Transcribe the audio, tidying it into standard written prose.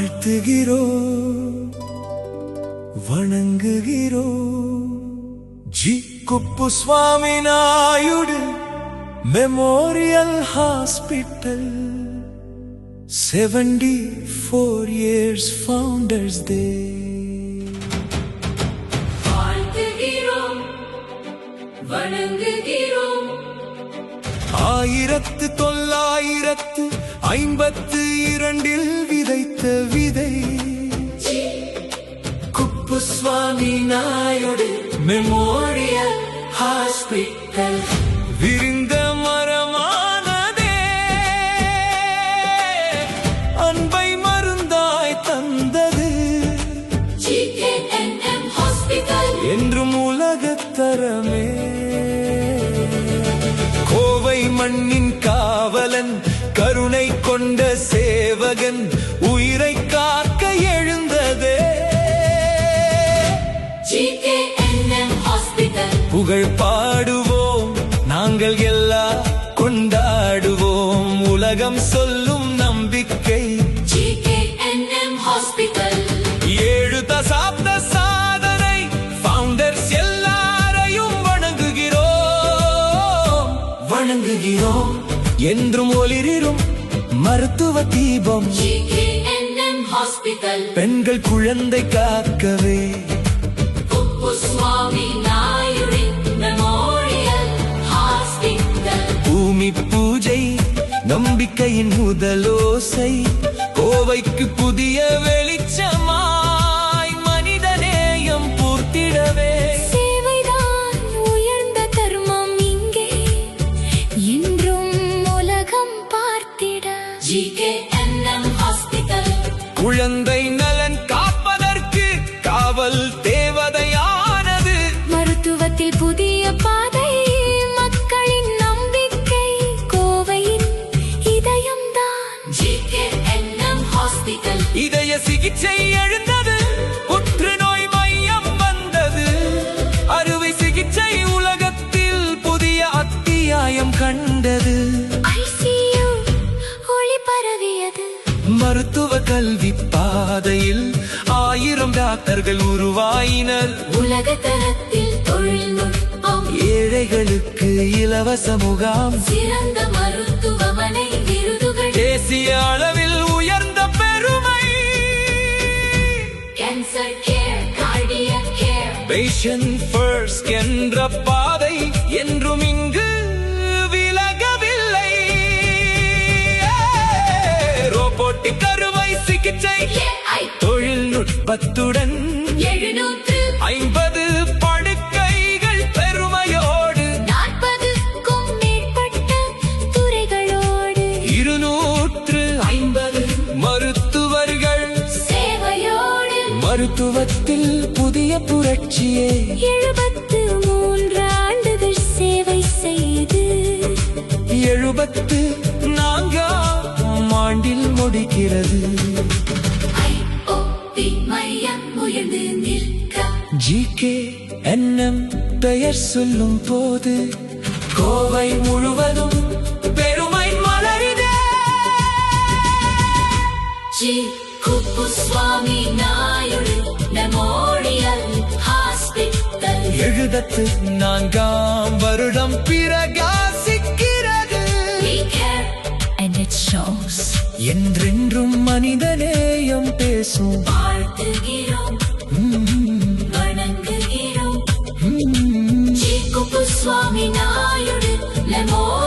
வாழ்த்துகிறோம் வணங்குகிறோம் G Kuppuswamy Naidu memorial hospital 74 years Founders Day. வாழ்த்துகிறோம் வணங்குகிறோம் 1952 விதைத்த விதை குப்புசுவாமி நாயுடு மெமோரியல் ஹாஸ்பிட்டல் விரிந்த மரமானதே அன்பை மருந்தாய் தந்தது GKNM ஹாஸ்பிட்டல் என்றும் உலகத்தரமே கோவை மண்ணின் காவலன் கருணை கொண்ட சேவகன் உயிரை காக்க எழுந்ததே GKNM ஹாஸ்பிட்டல் புகழ் பாடுவோம் நாங்கள் எல்லாம் கொண்டாடுவோம் உலகம் சொல்லும் நம்பிக்கை GKNM ஹாஸ்பிட்டல் 7 தசாப்த சாதனை ஃபவுண்டர்ஸ் எல்லாரையும் வணங்குகிறோம் என்றும் ஒளிரும் மருத்துவ தீபம் GKNM ஹாஸ்பிட்டல் பெண்கள் குழந்தை காக்கவே குப்புசுவாமி நாயுடு மெமோரியல் ஹாஸ்பிட்டல் பூமி பூஜை நம்பிக்கையின் முதலோசை கோவைக்கு புதிய வெளிச்சமாய் மனிதநேயம் பூர்த்திடவே சேவைதான் உயர்ந்த தர்மம் இங்கே என்றும் உலகம் பார்த்திட GKNM ஹாஸ்பிட்டல் குழந்தை நலன் காப்பதற்கு காவல் தேவதையானது மருத்துவத்தில் புதிய பாதை மக்களின் நம்பிக்கை கோவையின் இதயம்தான் GKNM ஹாஸ்பிட்டல் இதய சிகிச்சை எழுந்தது புற்றுநோய் மையம் வந்தது அறுவை சிகிச்சை உலகத்தில் புதிய அத்தியாயம் கண்டது ICU ஒளி பரவியது மருத்துவ கல்வி பாதையில் 1000 டாக்டர்கள் உருவாயினர் உலக தரத்தில் தொழில்நுட்பம் ஏழைகளுக்கு இலவச முகாம் சிறந்த மருத்துவமனை விருதுகள் தேசிய அளவில் உயர்ந்த பெருமை cancer care cardiac care patient first என்ற பாதை என்றும் இங்கு விலகவில்லை ரோபோட்டிக் அறுவை சிகிச்சை AI தொழில்நுட்பத்துடன் 750 படுக்கைகள் பெருமையோடு 40க்கும் மேற்பட்ட துறைகளோடு 250 மருத்துவர்கள் சேவையோடு மருத்துவத்தில் புதிய புரட்சியே 73 ஆண்டுகள் சேவை செய்து 74ஆம் ஆண்டில் முடிக்கிறது IOP மையம் உயர்ந்து நிற்க GKNM பெயர் சொல்லும் போது கோவை முழுவதும் பெருமை மலரிதே G Kuppuswamy Naidu memorial hospital 74ஆம் வருடம் பிரகாசிக்கிறது We care and it shows என்றென்றும் மனிதநேயம் பேசும் வாழ்த்துகிறோம் வணங்குகிறோம் ஜி குப்புசுவாமி நாயுடு மெமோரியல்